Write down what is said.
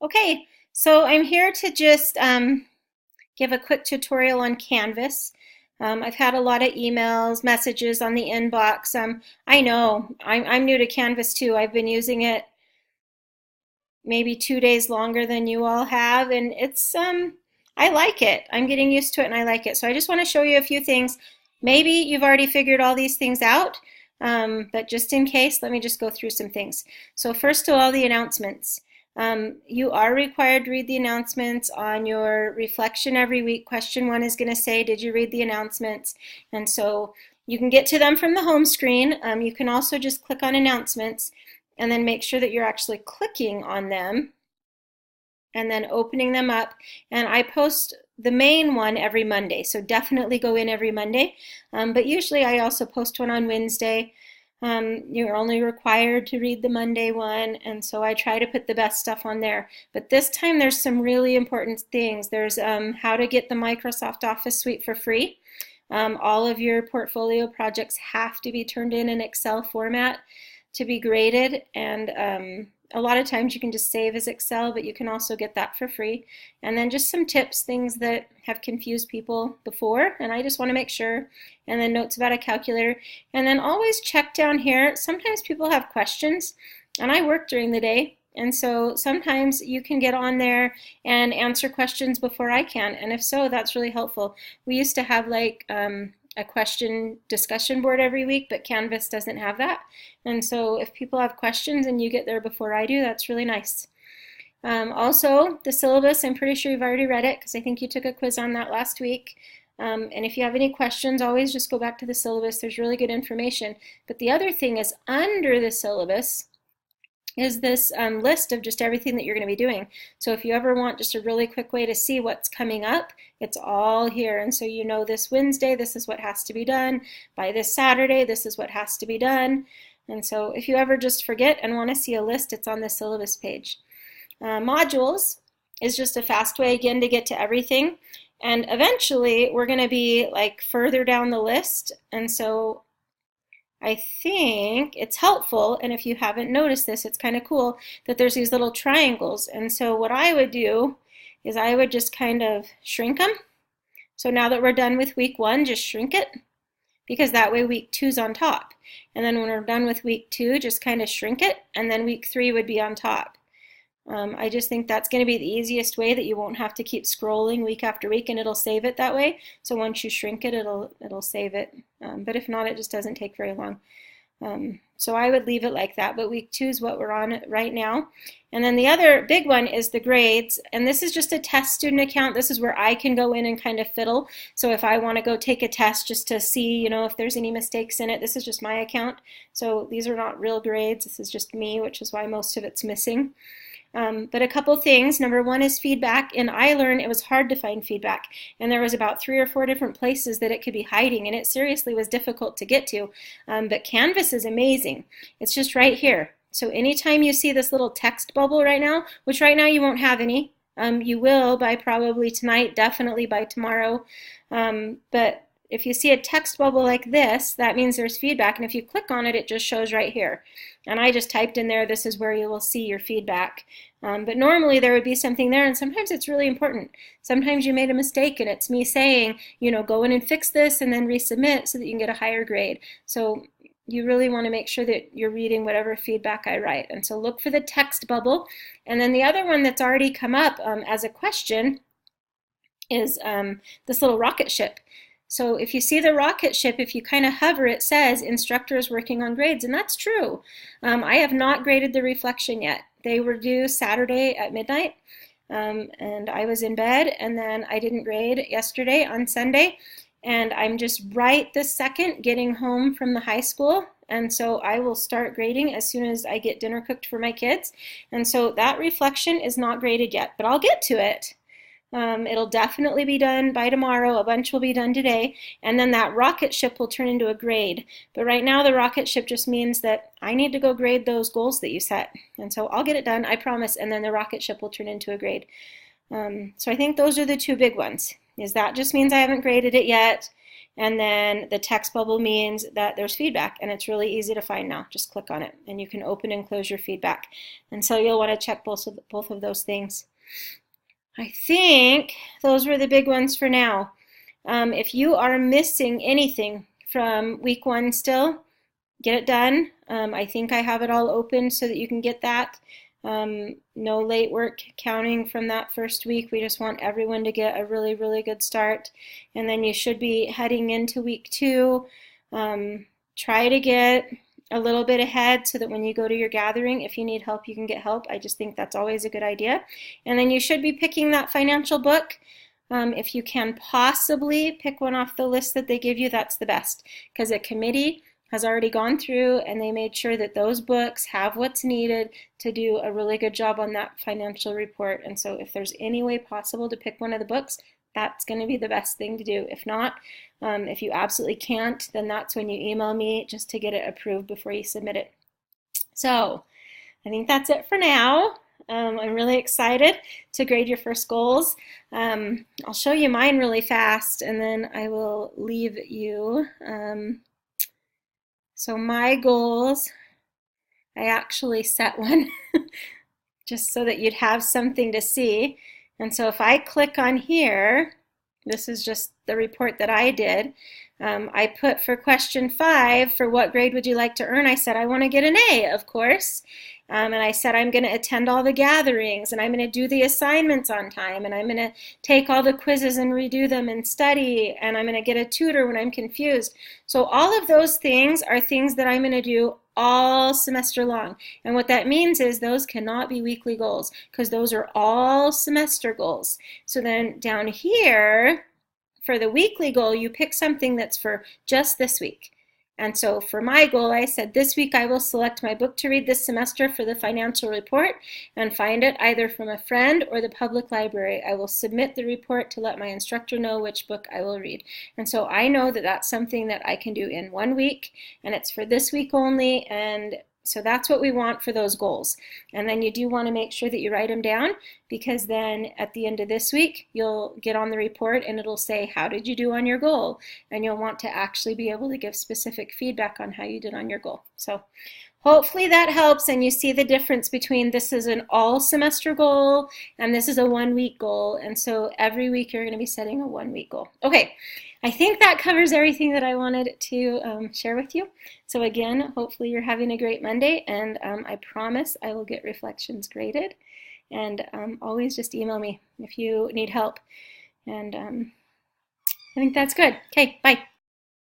Okay, so I'm here to just give a quick tutorial on Canvas. I've had a lot of emails, messages on the inbox. I know I'm new to Canvas too. I've been using it maybe 2 days longer than you all have, and I like it. I'm getting used to it and I like it. So I just want to show you a few things. Maybe you've already figured all these things out, but just in case, let me just go through some things. So first of all, the announcements. You are required to read the announcements on your reflection every week. Question 1 is going to say, did you read the announcements? And so you can get to them from the home screen. You can also just click on announcements and then make sure that you're actually clicking on them and then opening them up. And I post the main one every Monday, so definitely go in every Monday. But usually I also post one on Wednesday. You're only required to read the Monday one, and so I try to put the best stuff on there. But this time there's some really important things. There's how to get the Microsoft Office suite for free. All of your portfolio projects have to be turned in Excel format to be graded, and a lot of times you can just save as Excel, but you can also get that for free. And then just some tips, things that have confused people before, and I just want to make sure. And then notes about a calculator. And then always check down here. Sometimes people have questions, and I work during the day, and so sometimes you can get on there and answer questions before I can, and if so, that's really helpful. We used to have like a question discussion board every week, but Canvas doesn't have that. And so if people have questions and you get there before I do, that's really nice. Also, the syllabus, I'm pretty sure you've already read it because I think you took a quiz on that last week. And if you have any questions, always just go back to the syllabus. There's really good information. But the other thing is under the syllabus is this list of just everything that you're going to be doing. So if you ever want just a really quick way to see what's coming up, it's all here. And so you know this Wednesday, this is what has to be done. By this Saturday, this is what has to be done. And so if you ever just forget and want to see a list, it's on the syllabus page. Modules is just a fast way again to get to everything. And eventually we're going to be like further down the list. And so I think it's helpful, and if you haven't noticed this, it's kind of cool that there's these little triangles. And so what I would do is I would just kind of shrink them. So now that we're done with week 1, just shrink it, because that way week 2's on top. And then when we're done with week 2, just kind of shrink it, and then week 3 would be on top. I just think that's going to be the easiest way that you won't have to keep scrolling week after week, and it'll save it that way. So once you shrink it, it'll save it. But if not, it just doesn't take very long. So I would leave it like that, but week 2 is what we're on right now. And then the other big one is the grades, and this is just a test student account. This is where I can go in and kind of fiddle. So if I want to go take a test just to see, if there's any mistakes in it, this is just my account. So these are not real grades. This is just me, which is why most of it's missing. But a couple things. Number 1 is feedback. In iLearn, it was hard to find feedback, and there was about 3 or 4 different places that it could be hiding, and it seriously was difficult to get to. But Canvas is amazing. It's just right here. So anytime you see this little text bubble right now, which right now you won't have any, you will by probably tonight, definitely by tomorrow, but if you see a text bubble like this, that means there's feedback, and if you click on it, it just shows right here. And I just typed in there, this is where you will see your feedback. But normally there would be something there, and sometimes it's really important. Sometimes you made a mistake, and it's me saying, go in and fix this and then resubmit so that you can get a higher grade. So you really want to make sure that you're reading whatever feedback I write. And so look for the text bubble. And then the other one that's already come up as a question is this little rocket ship. So if you see the rocket ship, if you kind of hover, it says instructor is working on grades, and that's true. I have not graded the reflection yet. They were due Saturday at midnight, and I was in bed, and then I didn't grade yesterday on Sunday, and I'm just right this second getting home from the high school, and so I will start grading as soon as I get dinner cooked for my kids. And so that reflection is not graded yet, but I'll get to it. It'll definitely be done by tomorrow. A bunch will be done today, and then that rocket ship will turn into a grade. But right now the rocket ship just means that I need to go grade those goals that you set, and so I'll get it done, I promise, and then the rocket ship will turn into a grade. So I think those are the 2 big ones. Is that just means I haven't graded it yet, And then the text bubble means that there's feedback, and it's really easy to find now. Just click on it, and you can open and close your feedback. And so you'll want to check both of those things. I think those were the big ones for now. If you are missing anything from week 1 still, get it done. I think I have it all open so that you can get that. No late work counting from that first week. We just want everyone to get a really, really good start. And then you should be heading into week 2. Try to get a little bit ahead so that when you go to your gathering, if you need help, you can get help. I just think that's always a good idea. And then you should be picking that financial book. If you can possibly pick one off the list that they give you, that's the best, because a committee has already gone through and they made sure that those books have what's needed to do a really good job on that financial report. And so if there's any way possible to pick one of the books, that's going to be the best thing to do. If not, if you absolutely can't, then that's when you email me just to get it approved before you submit it. So I think that's it for now. I'm really excited to grade your first goals. I'll show you mine really fast and then I will leave you. So my goals, I actually set one just so that you'd have something to see. And so if I click on here, this is just the report that I did. I put for question 5, for what grade would you like to earn? I said I want to get an A, of course. And I said I'm going to attend all the gatherings, and I'm going to do the assignments on time, and I'm going to take all the quizzes and redo them and study, and I'm going to get a tutor when I'm confused. So all of those things are things that I'm going to do all semester long. And what that means is those cannot be weekly goals, because those are all semester goals. So then down here, for the weekly goal, you pick something that's for just this week. And so for my goal, I said this week I will select my book to read this semester for the financial report and find it either from a friend or the public library. I will submit the report to let my instructor know which book I will read. And so I know that that's something that I can do in 1 week, and it's for this week only, and so that's what we want for those goals. And then you do want to make sure that you write them down, because then at the end of this week, you'll get on the report and it'll say, how did you do on your goal? And you'll want to actually be able to give specific feedback on how you did on your goal. So hopefully that helps, and you see the difference between this is an all semester goal and this is a 1 week goal. And so every week you're going to be setting a 1 week goal. Okay. I think that covers everything that I wanted to share with you. So again, hopefully you're having a great Monday, and I promise I will get reflections graded. And always just email me if you need help. And I think that's good. Okay, bye.